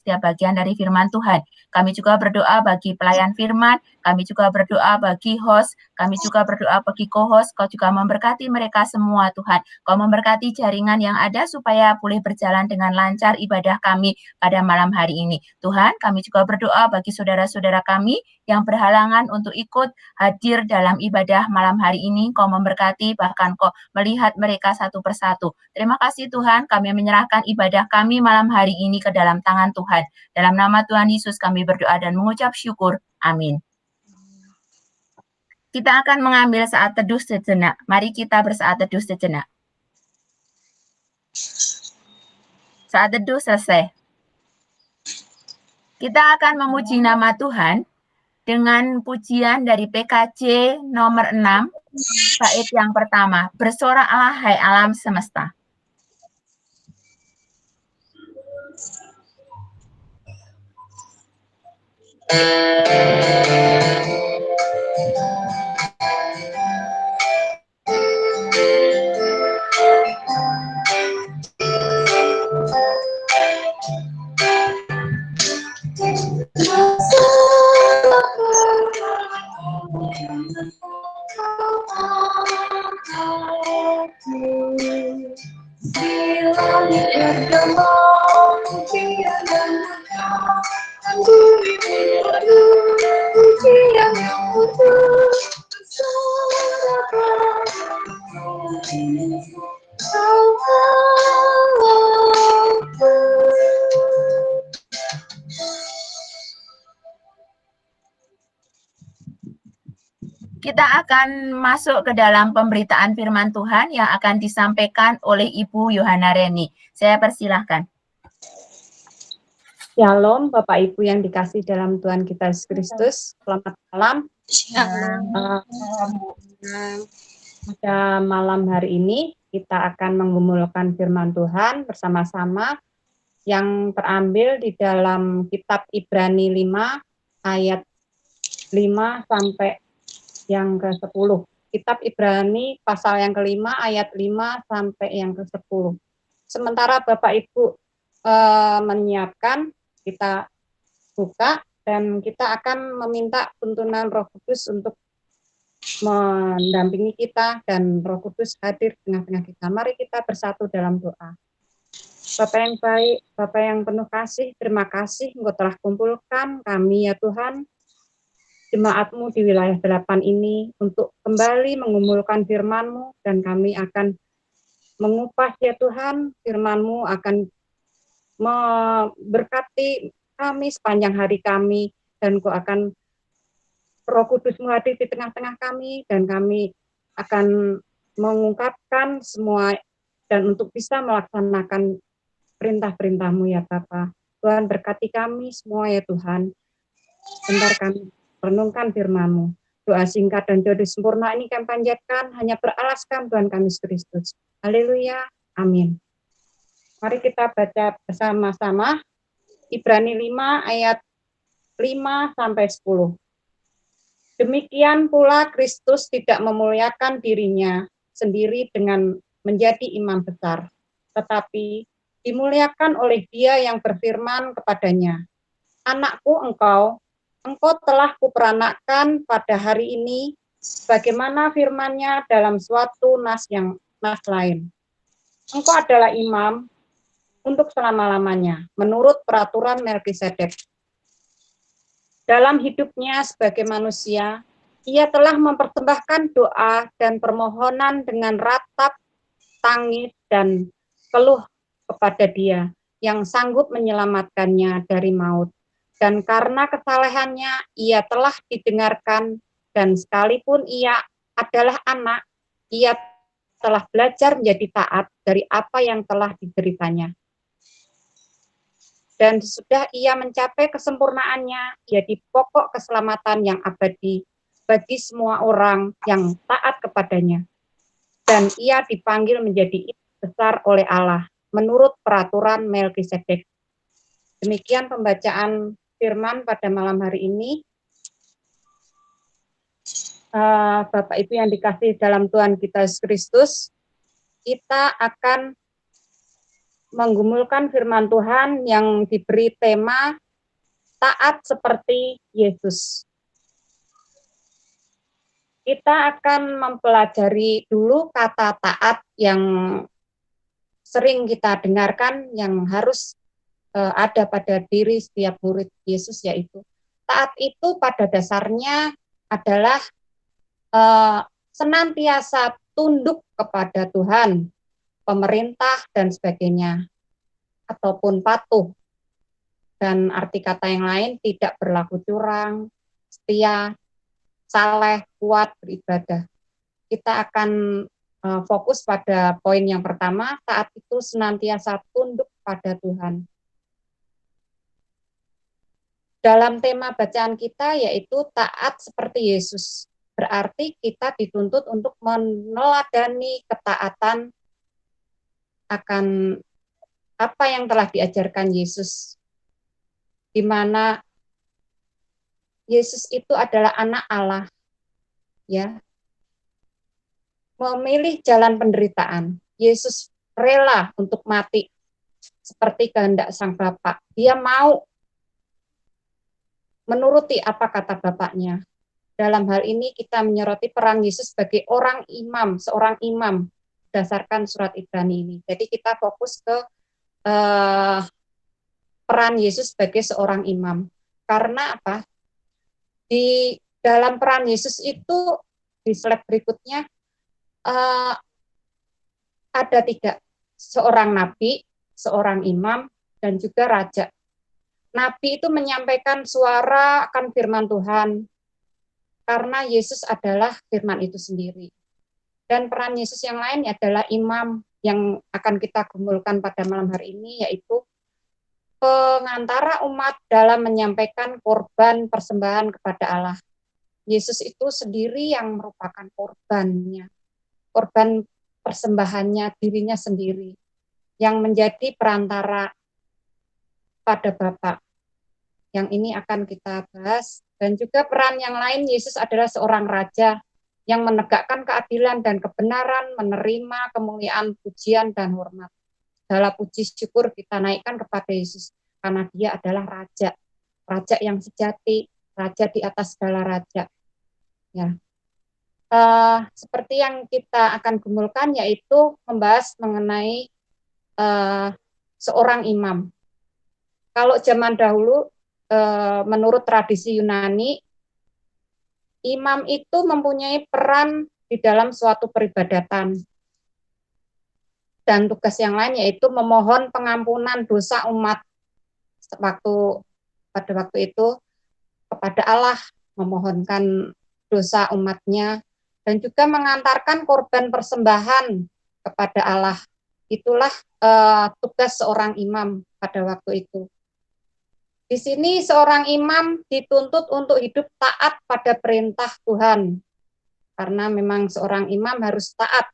setiap bagian dari firman Tuhan. Kami juga berdoa bagi pelayan firman, kami juga berdoa bagi host, kami juga berdoa bagi co-host, Kau juga memberkati mereka semua Tuhan. Kau memberkati jaringan yang ada supaya boleh berjalan dengan lancar ibadah kami pada malam hari ini. Tuhan, kami juga berdoa bagi saudara-saudara kami yang berhalangan untuk ikut hadir dalam ibadah malam hari ini. Kau memberkati, bahkan Kau melihat mereka satu persatu. Terima kasih Tuhan, kami menyerahkan ibadah kami malam hari ini ke dalam tangan Tuhan. Dalam nama Tuhan Yesus kami berdoa dan mengucap syukur. Amin. Kita akan mengambil saat teduh sejenak. Mari kita bersaat teduh sejenak. Saat teduh selesai. Kita akan memuji nama Tuhan dengan pujian dari PKJ nomor 6, bait yang pertama. Bersoraklah hai alam semesta. Kita akan masuk ke dalam pemberitaan firman Tuhan yang akan disampaikan oleh Ibu Yohana Reni. Saya persilahkan. Shalom Bapak Ibu yang dikasih dalam Tuhan kita Yesus Kristus. Selamat malam. Pada malam hari ini kita akan menggumulkan firman Tuhan bersama-sama yang terambil di dalam kitab Ibrani 5 ayat 5 sampai yang ke-10. Kitab Ibrani pasal yang ke-5 ayat 5 sampai yang ke-10. Sementara Bapak Ibu menyiapkan, kita buka dan kita akan meminta tuntunan Roh Kudus untuk mendampingi kita dan Roh Kudus hadir di tengah-tengah kita. Mari kita bersatu dalam doa. Bapak yang baik, Bapak yang penuh kasih, terima kasih Engkau telah kumpulkan kami ya Tuhan, jemaat-Mu di wilayah 8 ini untuk kembali mengumulkan firman-Mu, dan kami akan mengupas ya Tuhan, firman-Mu akan memberkati kami sepanjang hari kami, dan Engkau akan Roh Kudus-Mu hadir di tengah-tengah kami, dan kami akan mengungkapkan semua dan untuk bisa melaksanakan perintah-perintah-Mu ya Bapa. Tuhan berkati kami semua ya Tuhan. Bentar kami renungkan firman-Mu. Doa singkat dan doa sempurna ini kami panjatkan hanya beralaskan Tuhan kami Yesus Kristus. Haleluya. Amin. Mari kita baca bersama-sama Ibrani 5 ayat 5 sampai 10. Demikian pula Kristus tidak memuliakan dirinya sendiri dengan menjadi imam besar, tetapi dimuliakan oleh Dia yang berfirman kepadanya, "Anakku, engkau telah kuperanakkan pada hari ini," sebagaimana firman-Nya dalam suatu nas lain. Engkau adalah imam untuk selama-lamanya, menurut peraturan Melkisedek. Dalam hidupnya sebagai manusia, ia telah mempersembahkan doa dan permohonan dengan ratap, tangis, dan keluh kepada Dia yang sanggup menyelamatkannya dari maut. Dan karena kesalehannya, ia telah didengarkan, dan sekalipun ia adalah anak, ia telah belajar menjadi taat dari apa yang telah dideritanya. Dan sudah ia mencapai kesempurnaannya, jadi pokok keselamatan yang abadi bagi semua orang yang taat kepadanya. Dan ia dipanggil menjadi imam besar oleh Allah, menurut peraturan Melkisedek. Demikian pembacaan firman pada malam hari ini. Bapak Ibu yang dikasihi dalam Tuhan kita Yesus Kristus, kita akan menggumulkan firman Tuhan yang diberi tema taat seperti Yesus. Kita akan mempelajari dulu kata taat yang sering kita dengarkan, yang harus ada pada diri setiap murid Yesus, yaitu taat itu pada dasarnya adalah senantiasa tunduk kepada Tuhan, pemerintah, dan sebagainya, ataupun patuh. Dan arti kata yang lain, tidak berlaku curang, setia, saleh, kuat, beribadah. Kita akan fokus pada poin yang pertama, taat itu senantiasa tunduk pada Tuhan. Dalam tema bacaan kita yaitu taat seperti Yesus. Berarti kita dituntut untuk meneladani ketaatan akan apa yang telah diajarkan Yesus, di mana Yesus itu adalah anak Allah, ya, memilih jalan penderitaan. Yesus rela untuk mati seperti kehendak sang Bapa. Dia mau menuruti apa kata Bapaknya. Dalam hal ini kita menyoroti peran Yesus sebagai seorang imam, berdasarkan surat Ibrani ini. Jadi kita fokus ke peran Yesus sebagai seorang imam. Karena apa? Di dalam peran Yesus itu, di slide berikutnya, ada 3, seorang nabi, seorang imam, dan juga raja. Nabi itu menyampaikan suara akan firman Tuhan, karena Yesus adalah firman itu sendiri. Dan peran Yesus yang lain adalah imam, yang akan kita gumulkan pada malam hari ini, yaitu pengantara umat dalam menyampaikan korban persembahan kepada Allah. Yesus itu sendiri yang merupakan korbannya, korban persembahannya, dirinya sendiri, yang menjadi perantara pada Bapa. Yang ini akan kita bahas. Dan juga peran yang lain, Yesus adalah seorang raja yang menegakkan keadilan dan kebenaran, menerima kemuliaan, pujian, dan hormat. Segala puji syukur kita naikkan kepada Yesus, karena dia adalah raja, raja yang sejati, raja di atas segala raja. Ya. Seperti yang kita akan gumulkan, yaitu membahas mengenai seorang imam. Kalau zaman dahulu, menurut tradisi Yunani, imam itu mempunyai peran di dalam suatu peribadatan. Dan tugas yang lain yaitu memohon pengampunan dosa umat pada waktu itu kepada Allah, memohonkan dosa umatnya, dan juga mengantarkan korban persembahan kepada Allah. Itulah tugas seorang imam pada waktu itu. Di sini seorang imam dituntut untuk hidup taat pada perintah Tuhan, karena memang seorang imam harus taat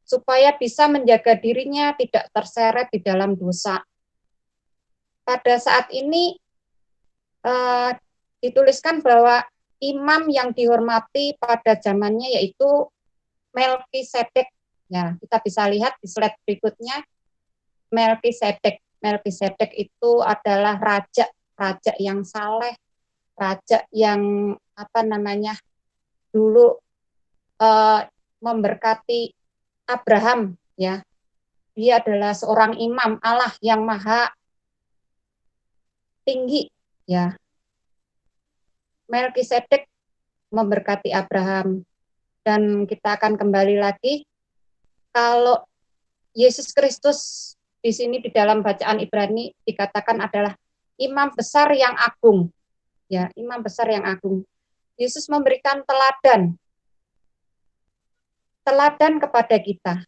supaya bisa menjaga dirinya tidak terseret di dalam dosa. Pada saat ini dituliskan bahwa imam yang dihormati pada zamannya yaitu Melkisedek. Ya, kita bisa lihat di slide berikutnya. Melkisedek itu adalah raja yang saleh, raja yang dulu memberkati Abraham, ya. Dia adalah seorang imam Allah yang maha tinggi, ya. Melkisedek memberkati Abraham. Dan kita akan kembali lagi, kalau Yesus Kristus di sini di dalam bacaan Ibrani dikatakan adalah imam besar yang agung. Ya, imam besar yang agung. Yesus memberikan teladan kepada kita,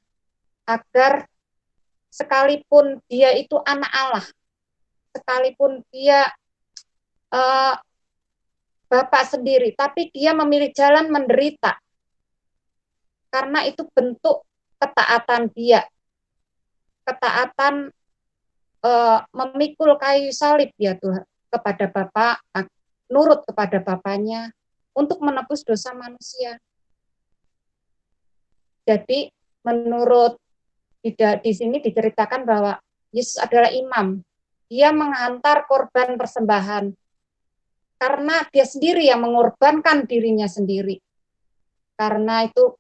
agar sekalipun dia itu anak Allah, sekalipun dia Bapa sendiri, tapi dia memilih jalan menderita, karena itu bentuk ketaatan dia, ketaatan memikul kayu salib ya Tuhan kepada Bapa, nurut kepada Bapaknya untuk menebus dosa manusia. Jadi menurut di sini diceritakan bahwa Yesus adalah imam. Dia menghantar korban persembahan karena dia sendiri yang mengorbankan dirinya sendiri. Karena itu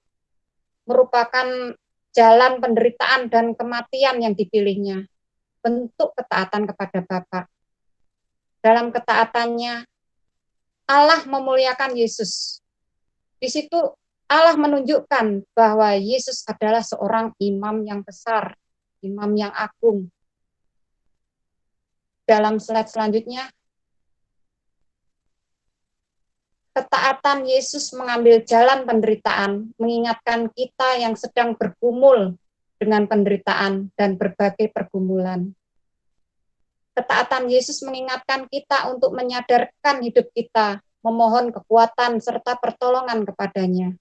merupakan jalan penderitaan dan kematian yang dipilihnya. Bentuk ketaatan kepada Bapa. Dalam ketaatannya, Allah memuliakan Yesus. Di situ Allah menunjukkan bahwa Yesus adalah seorang imam yang besar, imam yang agung. Dalam slide selanjutnya, ketaatan Yesus mengambil jalan penderitaan, mengingatkan kita yang sedang bergumul dengan penderitaan dan berbagai pergumulan. Ketaatan Yesus mengingatkan kita untuk menyadarkan hidup kita, memohon kekuatan serta pertolongan kepadanya.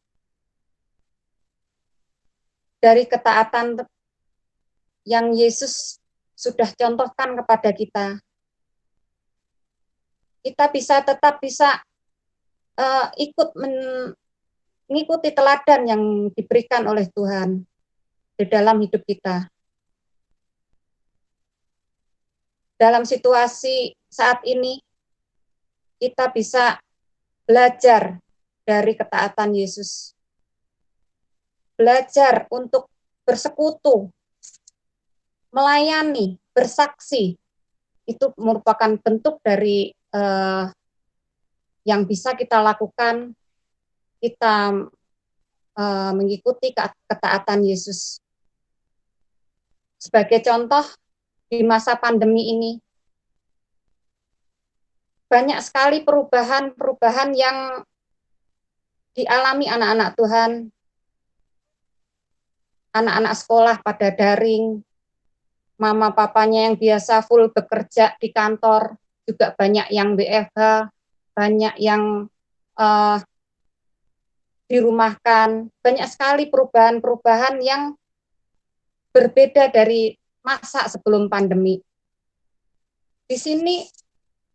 Dari ketaatan yang Yesus sudah contohkan kepada kita, kita tetap bisa ikut mengikuti teladan yang diberikan oleh Tuhan di dalam hidup kita. Dalam situasi saat ini, kita bisa belajar dari ketaatan Yesus. Belajar untuk bersekutu, melayani, bersaksi. Itu merupakan bentuk dari yang bisa kita lakukan, kita mengikuti ketaatan Yesus. Sebagai contoh, di masa pandemi ini, banyak sekali perubahan-perubahan yang dialami anak-anak Tuhan, anak-anak sekolah pada daring, mama papanya yang biasa full bekerja di kantor, juga banyak yang WFH, banyak yang dirumahkan, banyak sekali perubahan-perubahan yang berbeda dari masa sebelum pandemi. Di sini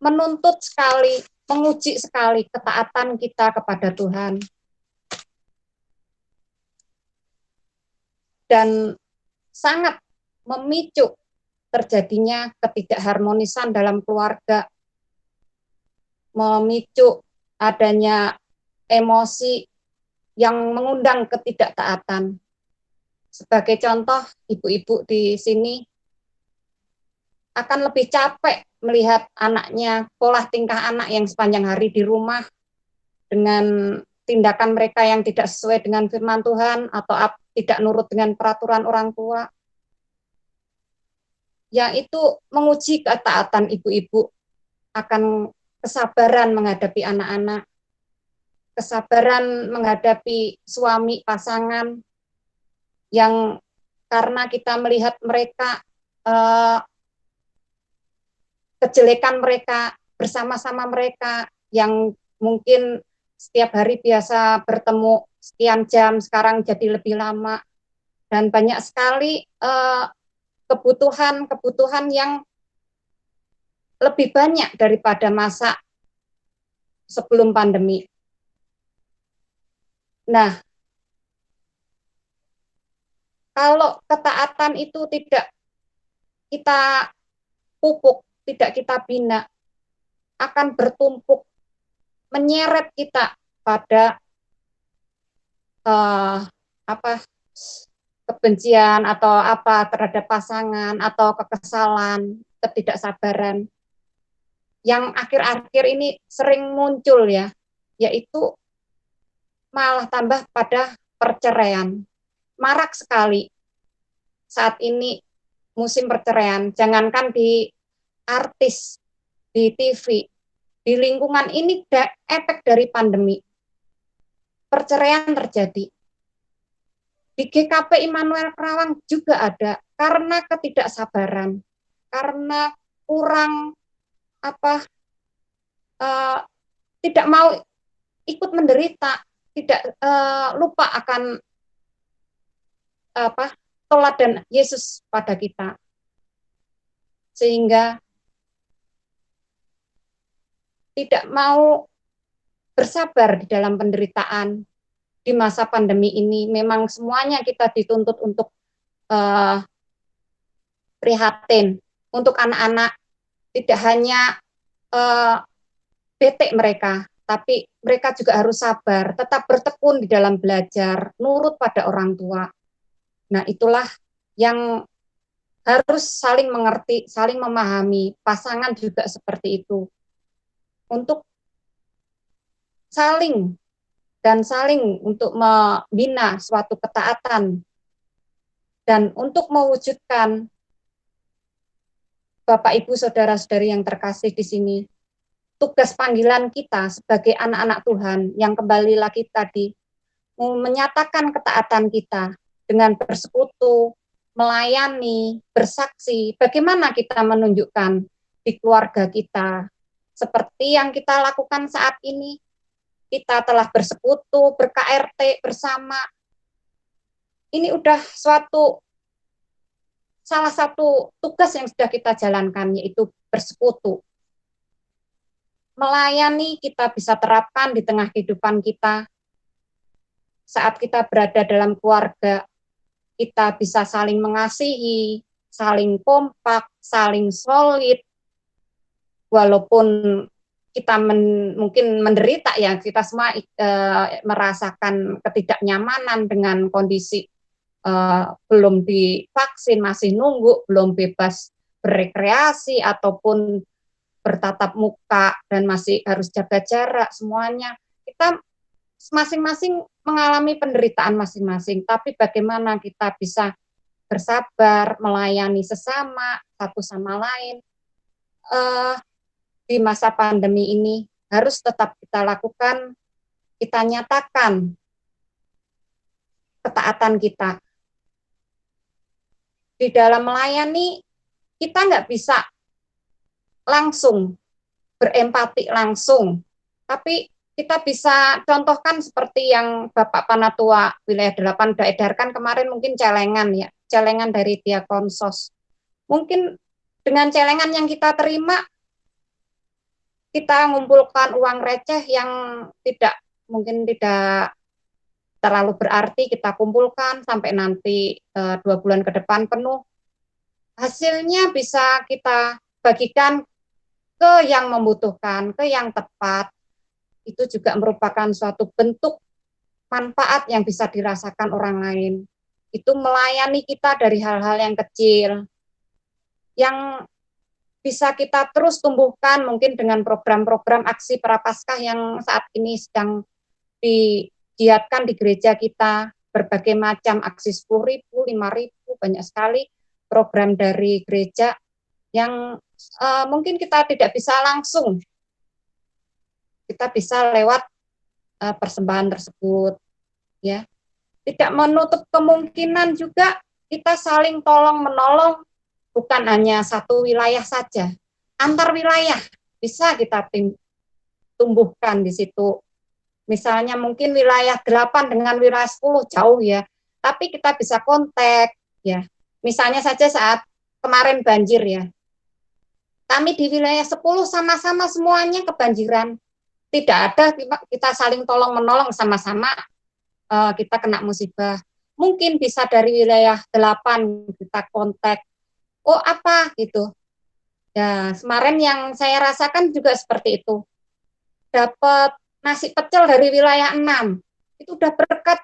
menuntut sekali, menguji sekali ketaatan kita kepada Tuhan. Dan sangat memicu terjadinya ketidakharmonisan dalam keluarga, memicu adanya emosi yang mengundang ketidaktaatan. Sebagai contoh, ibu-ibu di sini akan lebih capek melihat anaknya, pola tingkah anak yang sepanjang hari di rumah dengan tindakan mereka yang tidak sesuai dengan firman Tuhan atau tidak nurut dengan peraturan orang tua. Yang itu menguji ketaatan ibu-ibu akan kesabaran menghadapi anak-anak, kesabaran menghadapi suami pasangan, yang karena kita melihat mereka, kejelekan mereka, bersama-sama mereka, yang mungkin setiap hari biasa bertemu sekian jam, sekarang jadi lebih lama, dan banyak sekali kebutuhan yang lebih banyak daripada masa sebelum pandemi. Nah, kalau ketaatan itu tidak kita pupuk, tidak kita bina, akan bertumpuk, menyeret kita pada kebencian atau apa terhadap pasangan atau kekesalan, ketidaksabaran. Yang akhir-akhir ini sering muncul ya, yaitu malah tambah pada perceraian. Marak sekali saat ini musim perceraian, jangankan di artis, di TV, di lingkungan ini efek dari pandemi. Perceraian terjadi. Di GKP Immanuel Kerawang juga ada, karena ketidaksabaran, karena kurang tidak mau ikut menderita, tidak lupa akan teladan Yesus pada kita, sehingga tidak mau bersabar di dalam penderitaan. Di masa pandemi ini memang semuanya kita dituntut untuk uh, prihatin untuk anak-anak, tidak hanya bete mereka, tapi mereka juga harus sabar, tetap bertekun di dalam belajar, nurut pada orang tua. Nah, itulah yang harus saling mengerti, saling memahami. Pasangan juga seperti itu. Untuk saling untuk membina suatu ketaatan dan untuk mewujudkan Bapak Ibu saudara-saudari yang terkasih di sini, tugas panggilan kita sebagai anak-anak Tuhan yang kembali lagi tadi menyatakan ketaatan kita dengan bersekutu, melayani, bersaksi, bagaimana kita menunjukkan di keluarga kita seperti yang kita lakukan saat ini. Kita telah bersekutu, ber-KRT bersama. Ini udah salah satu tugas yang sudah kita jalankan, yaitu bersekutu. Melayani kita bisa terapkan di tengah kehidupan kita. Saat kita berada dalam keluarga, kita bisa saling mengasihi, saling kompak, saling solid. Walaupun kita mungkin menderita ya, kita semua merasakan ketidaknyamanan dengan kondisi belum divaksin, masih nunggu, belum bebas berekreasi ataupun bertatap muka dan masih harus jaga jarak semuanya. Kita masing-masing mengalami penderitaan masing-masing, tapi bagaimana kita bisa bersabar, melayani sesama, satu sama lain. Di masa pandemi ini harus tetap kita lakukan, kita nyatakan ketaatan kita. Di dalam melayani, kita nggak bisa langsung berempati langsung, tapi kita bisa contohkan seperti yang Bapak Panatua Wilayah 8 sudah edarkan kemarin, mungkin celengan dari Diakonsos. Mungkin dengan celengan yang kita terima, kita mengumpulkan uang receh yang mungkin tidak terlalu berarti, kita kumpulkan sampai nanti 2 bulan ke depan penuh. Hasilnya bisa kita bagikan ke yang membutuhkan, ke yang tepat. Itu juga merupakan suatu bentuk manfaat yang bisa dirasakan orang lain. Itu melayani kita dari hal-hal yang kecil, yang bisa kita terus tumbuhkan mungkin dengan program-program aksi Prapaskah yang saat ini sedang digiatkan di gereja kita, berbagai macam aksi 10.000, 5.000, banyak sekali program dari gereja yang mungkin kita tidak bisa langsung, kita bisa lewat persembahan tersebut, ya. Tidak menutup kemungkinan juga kita saling tolong menolong. Bukan hanya satu wilayah saja, antar wilayah bisa kita tumbuhkan di situ. Misalnya mungkin wilayah 8 dengan wilayah 10 jauh ya, tapi kita bisa kontak ya. Misalnya saja saat kemarin banjir ya, kami di wilayah 10 sama-sama semuanya kebanjiran. Tidak ada kita saling tolong menolong sama-sama kita kena musibah. Mungkin bisa dari wilayah 8 kita kontak. Oh apa gitu. Ya, kemarin yang saya rasakan juga seperti itu. Dapat nasi pecel dari wilayah 6. Itu udah berkat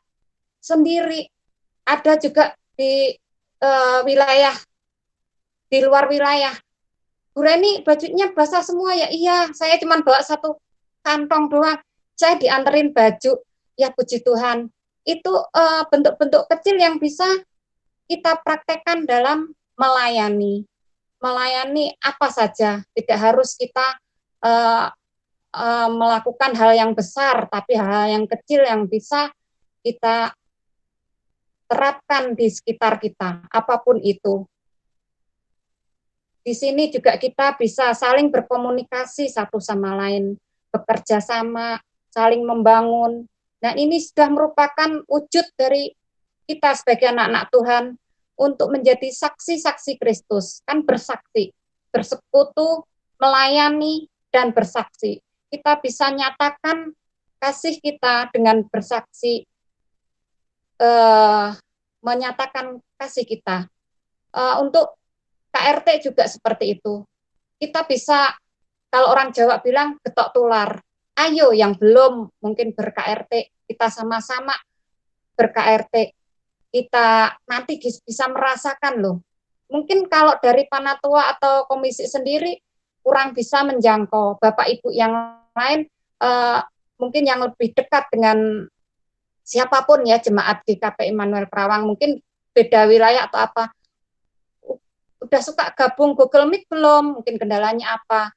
sendiri. Ada juga di wilayah, di luar wilayah. Bu Reni, bajunya basah semua ya? Iya, saya cuma bawa satu kantong doang. Saya dianterin baju. Ya puji Tuhan. Itu bentuk-bentuk kecil yang bisa kita praktekkan dalam melayani apa saja, tidak harus kita melakukan hal yang besar, tapi hal yang kecil yang bisa kita terapkan di sekitar kita, apapun itu. Di sini juga kita bisa saling berkomunikasi satu sama lain, bekerja sama, saling membangun. Nah, ini sudah merupakan wujud dari kita sebagai anak-anak Tuhan untuk menjadi saksi-saksi Kristus, kan bersaksi, bersekutu, melayani, dan bersaksi. Kita bisa nyatakan kasih kita dengan bersaksi menyatakan kasih kita. Untuk KRT juga seperti itu. Kita bisa, kalau orang Jawa bilang getok tular. Ayo yang belum mungkin ber-KRT, kita sama-sama ber-KRT. Kita nanti bisa merasakan loh. Mungkin kalau dari Panatua atau komisi sendiri kurang bisa menjangkau. Bapak Ibu yang lain mungkin yang lebih dekat dengan siapapun ya, jemaat GKP Immanuel Perawang, mungkin beda wilayah atau apa, udah suka gabung Google Meet belum, mungkin kendalanya apa,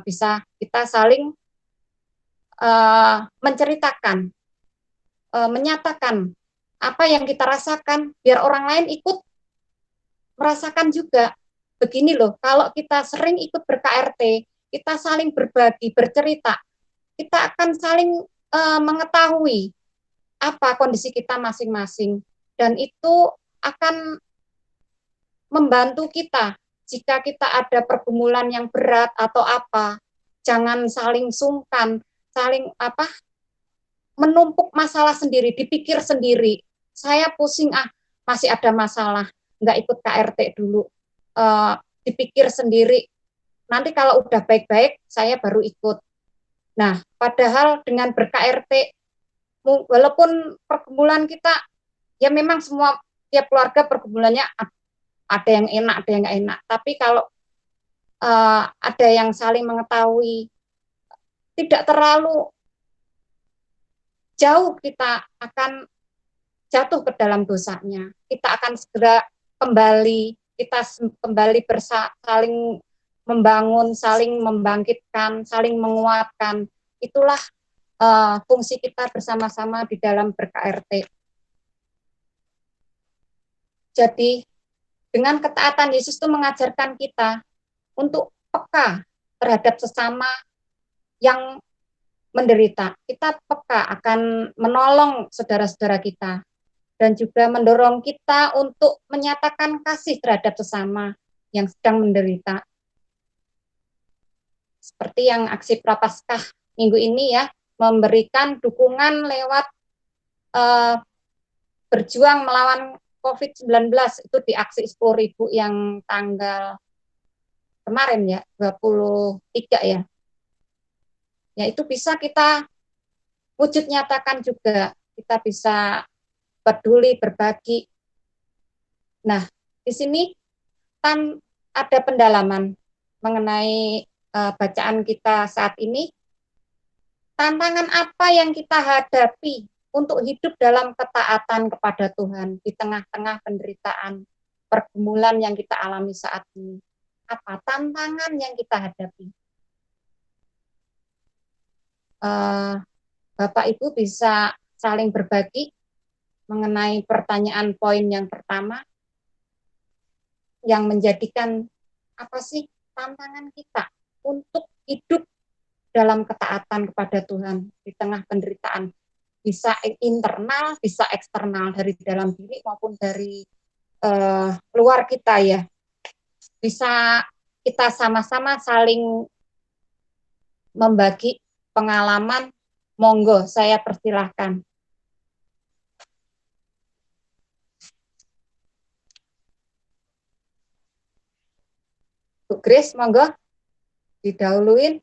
bisa kita saling menceritakan, menyatakan apa yang kita rasakan, biar orang lain ikut merasakan juga. Begini loh, kalau kita sering ikut ber-KRT, kita saling berbagi, bercerita, kita akan saling mengetahui apa kondisi kita masing-masing, dan itu akan membantu kita jika kita ada pergumulan yang berat atau apa. Jangan saling sungkan, saling menumpuk masalah sendiri, dipikir sendiri. Saya pusing, masih ada masalah, nggak ikut KRT dulu. Dipikir sendiri, nanti kalau udah baik-baik, saya baru ikut. Nah, padahal dengan ber-KRT, walaupun pergumulan kita, ya memang semua tiap keluarga pergumulannya ada yang enak, ada yang nggak enak. Tapi kalau ada yang saling mengetahui, tidak terlalu jauh kita akan jatuh ke dalam dosanya. Kita akan segera kembali, kita kembali saling membangun, saling membangkitkan, saling menguatkan. Itulah fungsi kita bersama-sama di dalam ber-KRT. Jadi dengan ketaatan Yesus itu mengajarkan kita untuk peka terhadap sesama yang menderita. Kita peka akan menolong saudara-saudara kita dan juga mendorong kita untuk menyatakan kasih terhadap sesama yang sedang menderita. Seperti yang aksi Prapaskah minggu ini ya, memberikan dukungan lewat berjuang melawan COVID-19, itu di aksi 10.000 yang tanggal kemarin ya, 23 ya. Ya itu bisa kita wujud nyatakan juga, kita bisa peduli, berbagi. Nah, di sini ada pendalaman mengenai bacaan kita saat ini. Tantangan apa yang kita hadapi untuk hidup dalam ketaatan kepada Tuhan di tengah-tengah penderitaan, pergumulan yang kita alami saat ini? Apa tantangan yang kita hadapi? Bapak Ibu bisa saling berbagi mengenai pertanyaan poin yang pertama, yang menjadikan apa sih tantangan kita untuk hidup dalam ketaatan kepada Tuhan di tengah penderitaan, bisa internal, bisa eksternal, dari dalam diri maupun dari luar kita ya. Bisa kita sama-sama saling membagi pengalaman. Monggo, saya persilahkan. Bu Grace, monggo didahuluin.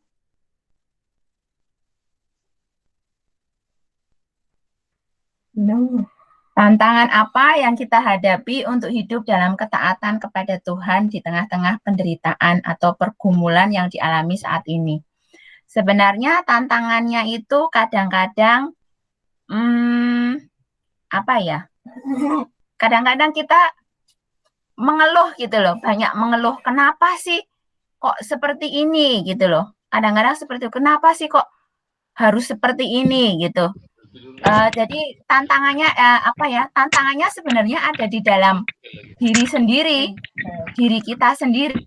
Tantangan apa yang kita hadapi untuk hidup dalam ketaatan kepada Tuhan di tengah-tengah penderitaan atau pergumulan yang dialami saat ini? Sebenarnya tantangannya itu kadang-kadang apa ya? Kadang-kadang kita mengeluh gitu loh, banyak mengeluh. Kenapa sih kok seperti ini gitu loh? Kadang-kadang seperti itu. Kenapa sih kok harus seperti ini gitu? Jadi tantangannya apa ya? Tantangannya sebenarnya ada di dalam diri sendiri, diri kita sendiri.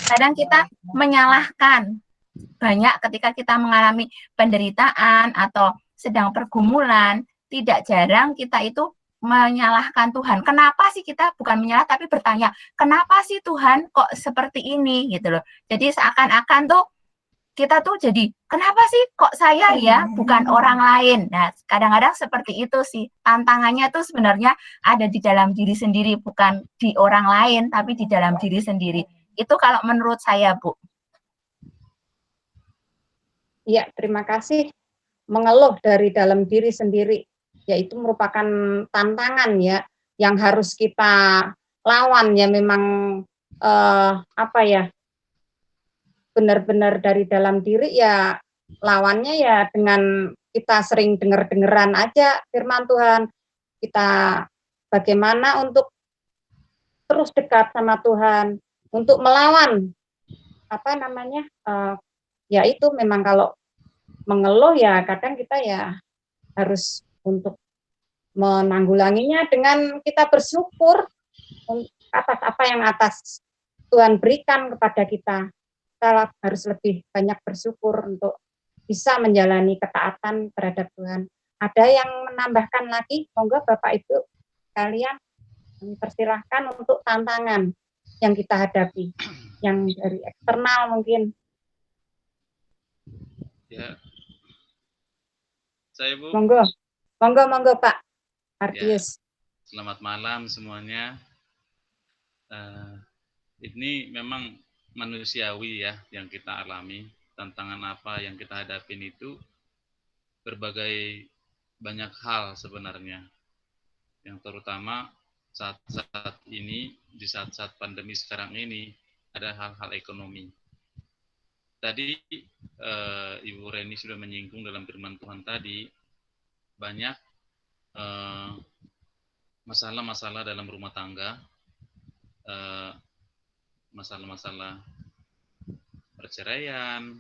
Kadang kita menyalahkan banyak ketika kita mengalami penderitaan atau sedang pergumulan. Tidak jarang kita itu menyalahkan Tuhan. Kenapa sih kita bukan menyalah tapi bertanya, kenapa sih Tuhan kok seperti ini gitu loh. Jadi seakan-akan tuh kita tuh jadi kenapa sih kok saya ya bukan orang lain. Nah, kadang-kadang seperti itu sih. Tantangannya tuh sebenarnya ada di dalam diri sendiri, bukan di orang lain, tapi di dalam diri sendiri. Itu kalau menurut saya, Bu. Ya, terima kasih. Mengeluh dari dalam diri sendiri, yaitu merupakan tantangan ya, yang harus kita lawan ya, memang apa ya, benar-benar dari dalam diri ya, lawannya ya dengan kita sering dengar-dengeran aja firman Tuhan, kita bagaimana untuk terus dekat sama Tuhan, untuk melawan apa namanya, ya itu memang kalau mengeluh ya kadang kita ya harus untuk menanggulanginya dengan kita bersyukur atas apa yang atas Tuhan berikan kepada kita. Kita harus lebih banyak bersyukur untuk bisa menjalani ketaatan terhadap Tuhan. Ada yang menambahkan lagi? Monggo Bapak Ibu kalian, persilahkan untuk tantangan yang kita hadapi, yang dari eksternal mungkin. Ya, saya Bu. Monggo, monggo Pak Ardius. Ya, selamat malam semuanya. Ini memang manusiawi ya yang kita alami. Tantangan apa yang kita hadapin itu berbagai banyak hal sebenarnya. Yang terutama saat-saat ini, di saat-saat pandemi sekarang ini, ada hal-hal ekonomi. Tadi Ibu Reni sudah menyinggung dalam firman Tuhan tadi, banyak masalah-masalah dalam rumah tangga, masalah-masalah perceraian,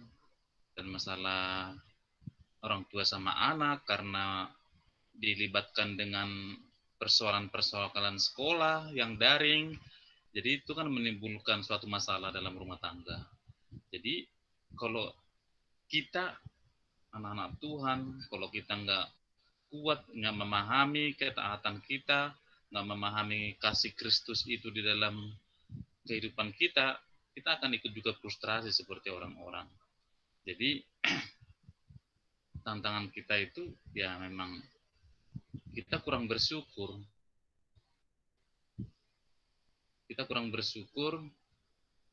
dan masalah orang tua sama anak karena dilibatkan dengan persoalan-persoalan sekolah yang daring. Jadi itu kan menimbulkan suatu masalah dalam rumah tangga. Jadi kalau kita anak-anak Tuhan, kalau kita nggak kuat, nggak memahami ketaatan kita, nggak memahami kasih Kristus itu di dalam kehidupan kita, kita akan ikut juga frustrasi seperti orang-orang. Jadi tantangan kita itu ya memang kita kurang bersyukur.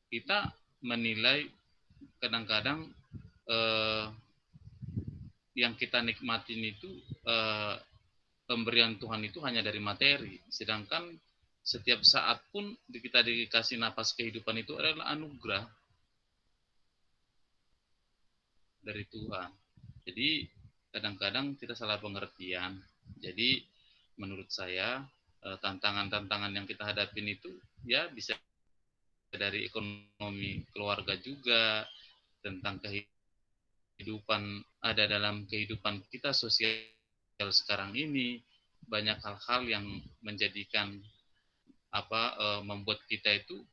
Kita menilai kadang-kadang yang kita nikmatin itu pemberian Tuhan itu hanya dari materi, sedangkan setiap saat pun kita dikasih napas kehidupan itu adalah anugerah dari Tuhan. Jadi kadang-kadang kita salah pengertian. Jadi menurut saya tantangan-tantangan yang kita hadapin itu ya bisa dari ekonomi keluarga juga, tentang kehidupan ada dalam kehidupan kita sosial sekarang ini, banyak hal-hal yang menjadikan membuat kita itu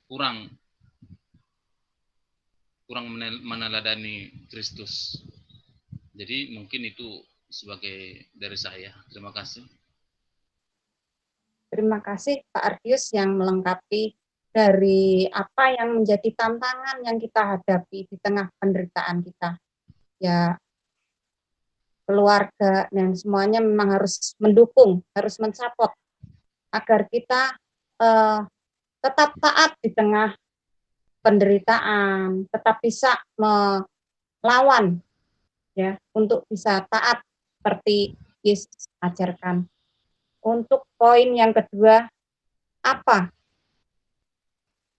kurang meneladani Kristus. Jadi mungkin itu sebagai dari saya. Terima kasih. Terima kasih Pak Ardius yang melengkapi dari apa yang menjadi tantangan yang kita hadapi di tengah penderitaan kita. Ya, keluarga dan semuanya memang harus mendukung, harus mensupport agar kita tetap taat di tengah penderitaan, tetap bisa melawan ya, untuk bisa taat seperti Yesus ajarkan. Untuk poin yang kedua, apa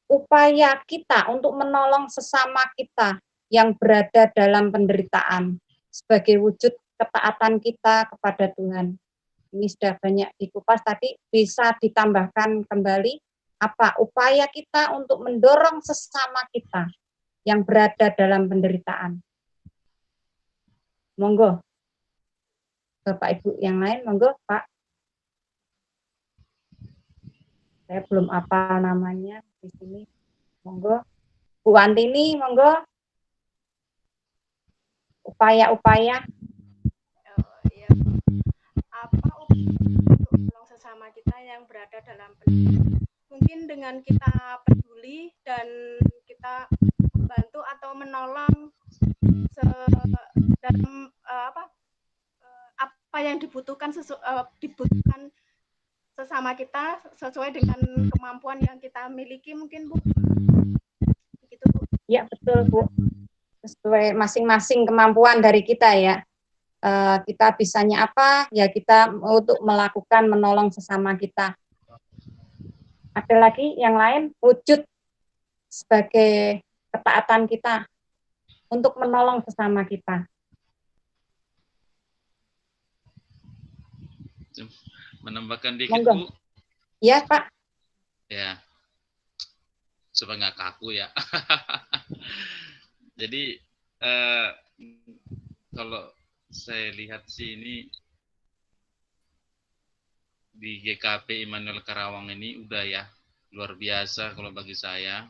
upaya kita untuk menolong sesama kita yang berada dalam penderitaan sebagai wujud ketaatan kita kepada Tuhan. Ini sudah banyak dikupas tadi, bisa ditambahkan kembali apa upaya kita untuk mendorong sesama kita yang berada dalam penderitaan. Monggo, Bapak Ibu yang lain, monggo Pak. Saya belum apa namanya di sini. Monggo, Bu Antini, monggo. Upaya-upaya. Ya. Apa upaya untuk menolong sesama kita yang berada dalam penderitaan? Mungkin dengan kita peduli dan kita menolong dalam apa yang dibutuhkan sesama kita sesuai dengan kemampuan yang kita miliki, mungkin Bu. Begitu Bu. Ya, betul Bu. Sesuai masing-masing kemampuan dari kita ya. Kita bisanya apa, ya kita untuk melakukan menolong sesama kita. Ada lagi yang lain, wujud sebagai ketaatan kita untuk menolong sesama kita. Menambahkan dikit Monggo. Bu. Ya Pak. Ya, supaya nggak kaku ya. Jadi kalau saya lihat sih ini di GKP Immanuel Karawang ini udah ya luar biasa kalau bagi saya.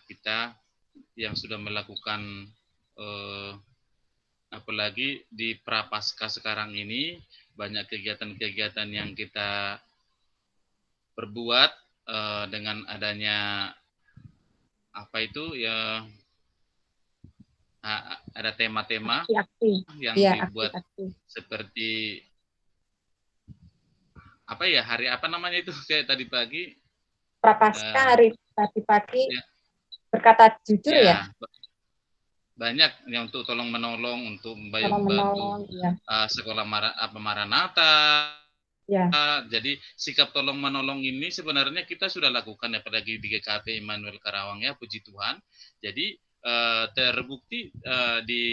Kita yang sudah melakukan apalagi di Prapaskah sekarang ini banyak kegiatan-kegiatan yang kita perbuat dengan adanya apa itu ya, ada tema-tema yang dibuat seperti apa ya, hari apa namanya itu kayak tadi pagi Prapaskah, hari tadi pagi ya. Berkata jujur ya. Banyak yang untuk tolong menolong, untuk membantu ya. Sekolah Maranatha. Ya. Jadi sikap tolong menolong ini sebenarnya kita sudah lakukan ya, apalagi di GKP Immanuel Karawang ya, puji Tuhan. Jadi terbukti di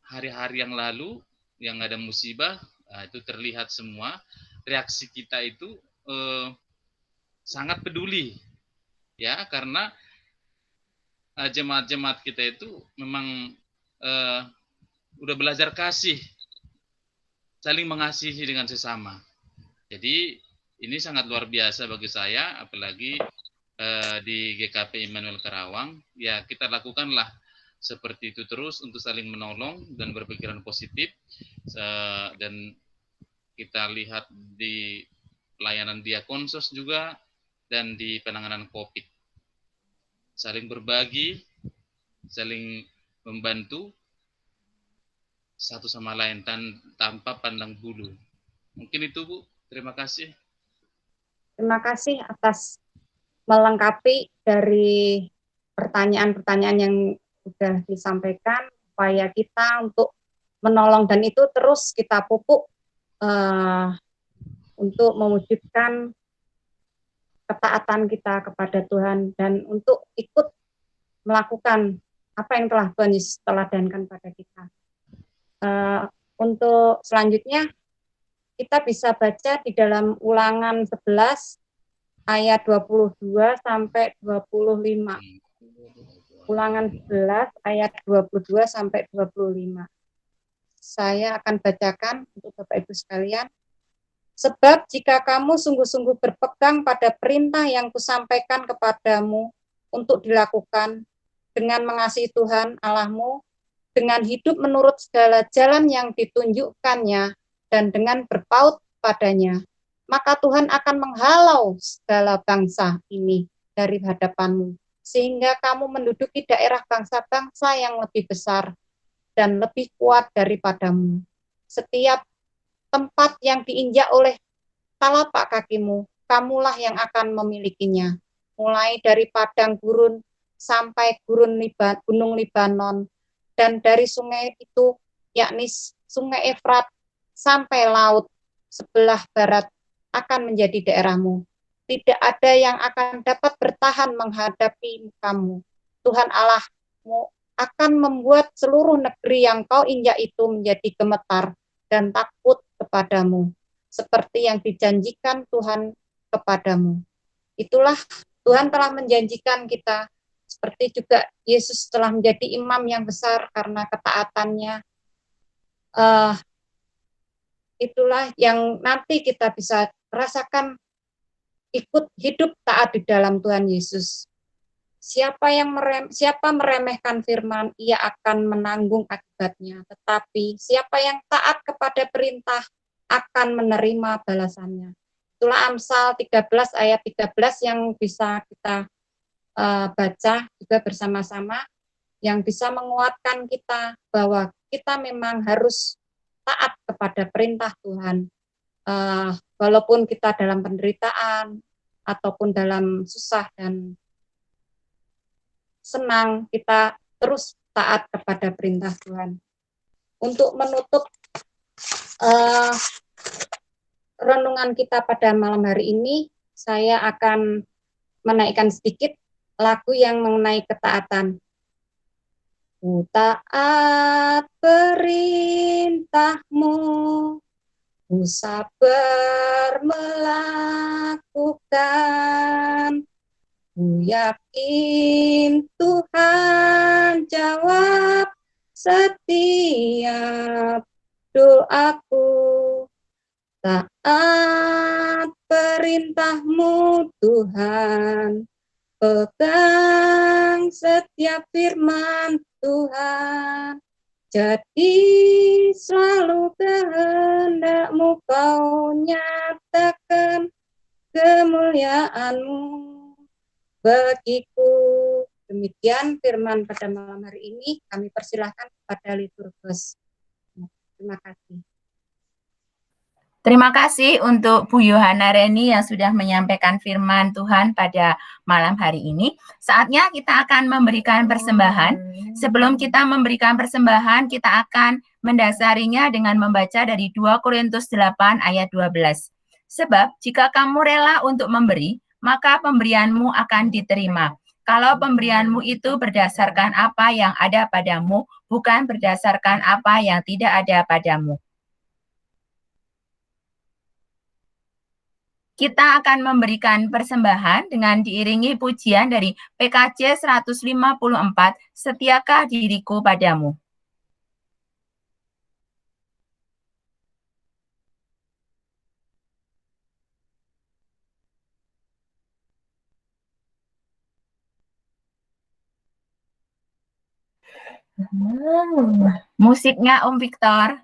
hari-hari yang lalu yang ada musibah, itu terlihat semua reaksi kita itu sangat peduli ya, karena jemaat-jemaat kita itu memang udah belajar kasih, saling mengasihi dengan sesama. Jadi ini sangat luar biasa bagi saya, apalagi di GKP Immanuel Karawang ya, kita lakukanlah seperti itu terus untuk saling menolong dan berpikiran positif. Dan kita lihat di pelayanan diakonsos juga dan di penanganan COVID, saling berbagi, saling membantu satu sama lain tanpa pandang bulu. Mungkin itu Bu, terima kasih. Terima kasih atas melengkapi dari pertanyaan-pertanyaan yang sudah disampaikan, upaya kita untuk menolong, dan itu terus kita pupuk untuk mewujudkan ketaatan kita kepada Tuhan dan untuk ikut melakukan apa yang telah Tuhan Yesus teladankan pada kita. Untuk selanjutnya kita bisa baca di dalam Ulangan 11 ayat 22 sampai 25. Ulangan 11 ayat 22 sampai 25. Saya akan bacakan untuk Bapak Ibu sekalian. Sebab jika kamu sungguh-sungguh berpegang pada perintah yang kusampaikan kepadamu untuk dilakukan dengan mengasihi Tuhan Allahmu, dengan hidup menurut segala jalan yang ditunjukkannya dan dengan berpaut padanya, maka Tuhan akan menghalau segala bangsa ini dari hadapanmu, sehingga kamu menduduki daerah bangsa-bangsa yang lebih besar dan lebih kuat daripadamu. Setiap tempat yang diinjak oleh telapak kakimu, kamulah yang akan memilikinya. Mulai dari padang gurun sampai gunung Libanon, dan dari sungai itu, yakni sungai Efrat, sampai laut sebelah barat akan menjadi daerahmu. Tidak ada yang akan dapat bertahan menghadapi kamu. Tuhan Allahmu akan membuat seluruh negeri yang kau injak itu menjadi gemetar dan takut kepadamu, seperti yang dijanjikan Tuhan kepadamu. Itulah Tuhan telah menjanjikan kita, seperti juga Yesus telah menjadi imam yang besar karena ketaatannya. Itulah yang nanti kita bisa rasakan, ikut hidup taat di dalam Tuhan Yesus. Siapa meremehkan firman, ia akan menanggung akibatnya. Tetapi siapa yang taat kepada perintah akan menerima balasannya. Itulah Amsal 13 ayat 13 yang bisa kita baca juga bersama-sama. yang bisa menguatkan kita bahwa kita memang harus taat kepada perintah Tuhan. Walaupun kita dalam penderitaan ataupun dalam susah dan senang, kita terus taat kepada perintah Tuhan. Untuk menutup renungan kita pada malam hari ini, saya akan menaikkan sedikit lagu yang mengenai ketaatan. Ku taat perintah-Mu, ku sabar melakukan, ku yakin Tuhan jawab setiap doaku. Taat perintah-Mu Tuhan, pegang setiap firman Tuhan, jadi selalu kehendak-Mu Kau nyatakan kemuliaan-Mu bagiku. Demikian firman pada malam hari ini, kami persilahkan kepada liturgus. Terima kasih. Terima kasih untuk Bu Yohana Reni yang sudah menyampaikan firman Tuhan pada malam hari ini. Saatnya kita akan memberikan persembahan. Sebelum kita memberikan persembahan, kita akan mendasarinya dengan membaca dari 2 Korintus 8 ayat 12. Sebab jika kamu rela untuk memberi, maka pemberianmu akan diterima. Kalau pemberianmu itu berdasarkan apa yang ada padamu, bukan berdasarkan apa yang tidak ada padamu. Kita akan memberikan persembahan dengan diiringi pujian dari PKJ 154, Setiakah Diriku Padamu. Musiknya Om Victor.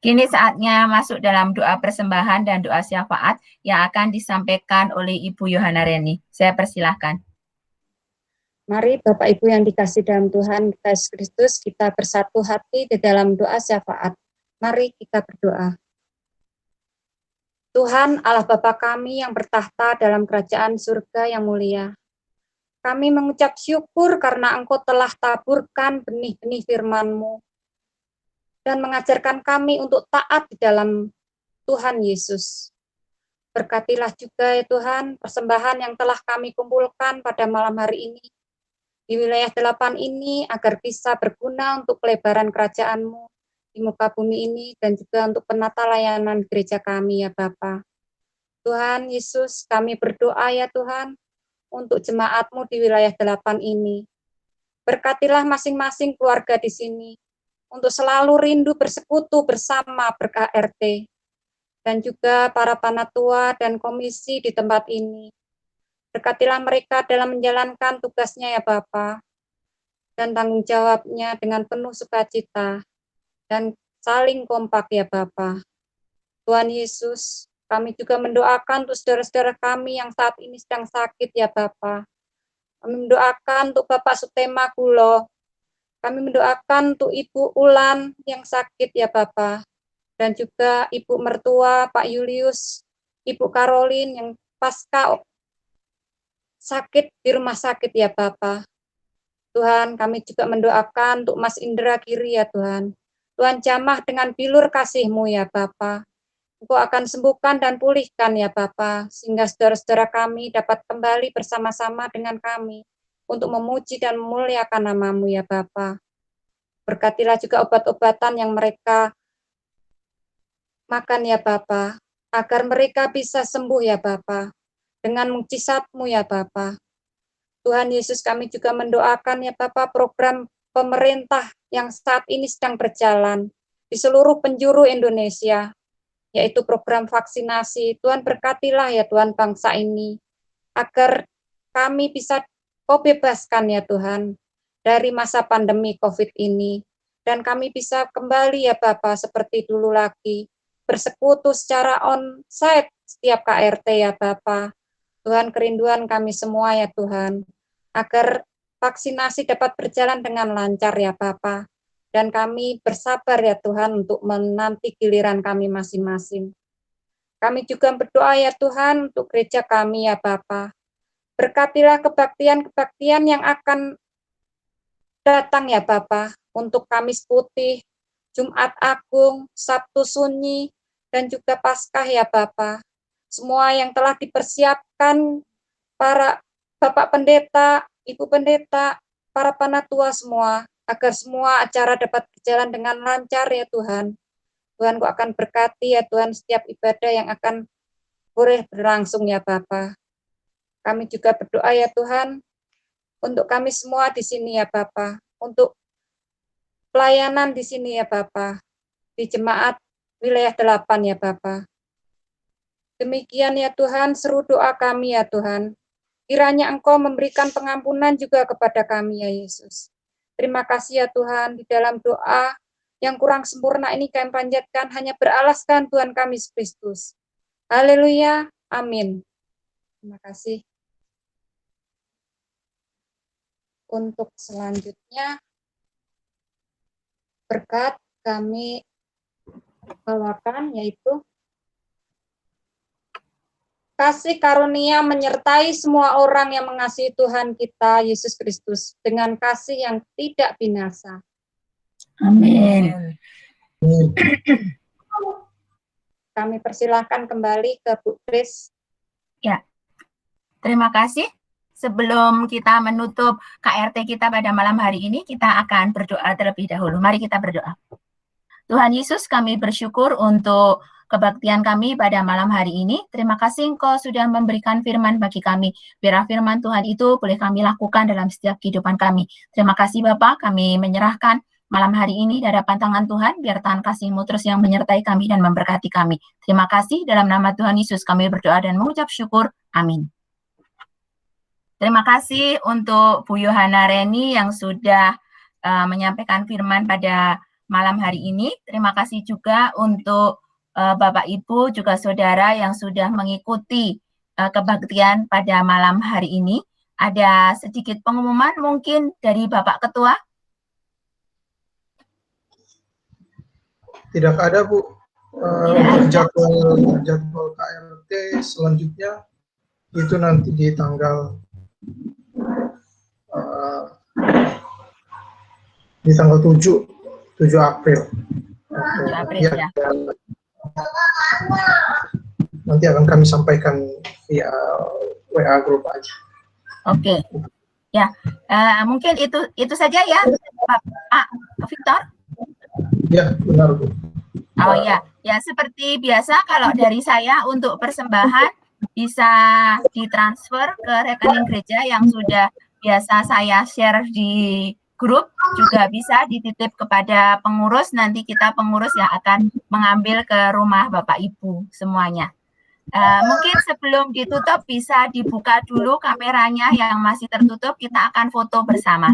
Kini saatnya masuk dalam doa persembahan dan doa syafaat yang akan disampaikan oleh Ibu Yohana Reni. Saya persilahkan. Mari Bapak Ibu yang dikasih dalam Tuhan Yesus Kristus, kita bersatu hati di dalam doa syafaat. Mari kita berdoa. Tuhan Allah Bapa kami yang bertahta dalam kerajaan surga yang mulia. Kami mengucap syukur karena Engkau telah taburkan benih-benih firman-Mu dan mengajarkan kami untuk taat di dalam Tuhan Yesus. Berkatilah juga ya Tuhan, persembahan yang telah kami kumpulkan pada malam hari ini, di wilayah 8 ini, agar bisa berguna untuk pelebaran kerajaan-Mu di muka bumi ini, dan juga untuk penata layanan gereja kami ya Bapa. Tuhan Yesus, kami berdoa ya Tuhan, untuk jemaat-Mu di wilayah 8 ini. Berkatilah masing-masing keluarga di sini, untuk selalu rindu bersekutu bersama ber-KRT, dan juga para panatua dan komisi di tempat ini. Berkatilah mereka dalam menjalankan tugasnya ya Bapa, dan tanggung jawabnya dengan penuh sukacita, dan saling kompak ya Bapa. Tuhan Yesus, kami juga mendoakan untuk saudara-saudara kami yang saat ini sedang sakit ya Bapa. Kami mendoakan untuk Bapak Sutema Kulo. Kami mendoakan untuk Ibu Ulan yang sakit ya Bapak, dan juga Ibu Mertua Pak Julius, Ibu Karolin yang pasca sakit di rumah sakit ya Bapak. Tuhan, kami juga mendoakan untuk Mas Indra Giri ya Tuhan. Tuhan jamah dengan bilur kasih-Mu ya Bapa. Engkau akan sembuhkan dan pulihkan ya Bapa, sehingga saudara-saudara kami dapat kembali bersama-sama dengan kami untuk memuji dan memuliakan nama-Mu ya Bapa. Berkatilah juga obat-obatan yang mereka makan ya Bapa, agar mereka bisa sembuh ya Bapa, dengan mukjizat-Mu ya Bapa. Tuhan Yesus, kami juga mendoakan ya Bapa program pemerintah yang saat ini sedang berjalan di seluruh penjuru Indonesia, yaitu program vaksinasi. Tuhan berkatilah ya Tuhan bangsa ini, agar kami bisa Kau bebaskan ya Tuhan dari masa pandemi COVID ini, dan kami bisa kembali ya Bapa seperti dulu lagi, bersekutu secara on-site setiap KRT ya Bapa. Tuhan, kerinduan kami semua ya Tuhan, agar vaksinasi dapat berjalan dengan lancar ya Bapa, dan kami bersabar ya Tuhan untuk menanti giliran kami masing-masing. Kami juga berdoa ya Tuhan untuk gereja kami ya Bapa. Berkatilah kebaktian-kebaktian yang akan datang ya Bapa, untuk Kamis Putih, Jumat Agung, Sabtu Sunyi, dan juga Paskah ya Bapa. Semua yang telah dipersiapkan para Bapak Pendeta, Ibu Pendeta, para panatua semua, agar semua acara dapat berjalan dengan lancar ya Tuhan. Tuhan, Kau akan berkati ya Tuhan setiap ibadah yang akan boleh berlangsung ya Bapa. Kami juga berdoa ya Tuhan, untuk kami semua di sini ya Bapa, untuk pelayanan di sini ya Bapa, di jemaat wilayah 8 ya Bapa. Demikian ya Tuhan, seru doa kami ya Tuhan. Kiranya Engkau memberikan pengampunan juga kepada kami ya Yesus. Terima kasih ya Tuhan, di dalam doa yang kurang sempurna ini kami panjatkan hanya beralaskan Tuhan kami Yesus Kristus. Haleluya, amin. Terima kasih. Untuk selanjutnya, berkat kami bawakan yaitu kasih karunia menyertai semua orang yang mengasihi Tuhan kita Yesus Kristus dengan kasih yang tidak binasa. Amin. Kami persilahkan kembali ke Bu Kris. Ya, terima kasih. Sebelum kita menutup KRT kita pada malam hari ini, kita akan berdoa terlebih dahulu. Mari kita berdoa. Tuhan Yesus, kami bersyukur untuk kebaktian kami pada malam hari ini. Terima kasih Engkau sudah memberikan firman bagi kami. Biar firman Tuhan itu boleh kami lakukan dalam setiap kehidupan kami. Terima kasih Bapak, kami menyerahkan malam hari ini di hadapan tangan Tuhan. Biar tangan kasih-Mu terus yang menyertai kami dan memberkati kami. Terima kasih, dalam nama Tuhan Yesus kami berdoa dan mengucap syukur. Amin. Terima kasih untuk Bu Yohana Reni yang sudah menyampaikan firman pada malam hari ini. Terima kasih juga untuk Bapak Ibu juga saudara yang sudah mengikuti kebaktian pada malam hari ini. Ada sedikit pengumuman mungkin dari Bapak Ketua? Tidak ada Bu. Untuk jadwal KRT selanjutnya itu nanti di tanggal 7 April. 7 April ya. Nanti akan kami sampaikan via WA grup aja. Oke. Ya, mungkin itu saja ya, Pak Victor. Ya, benar Bu. Oh ya, ya seperti biasa kalau dari saya untuk persembahan bisa ditransfer ke rekening gereja yang sudah biasa saya share di grup, juga bisa dititip kepada pengurus, nanti kita pengurus yang akan mengambil ke rumah Bapak Ibu semuanya. Mungkin sebelum ditutup bisa dibuka dulu kameranya yang masih tertutup, kita akan foto bersama.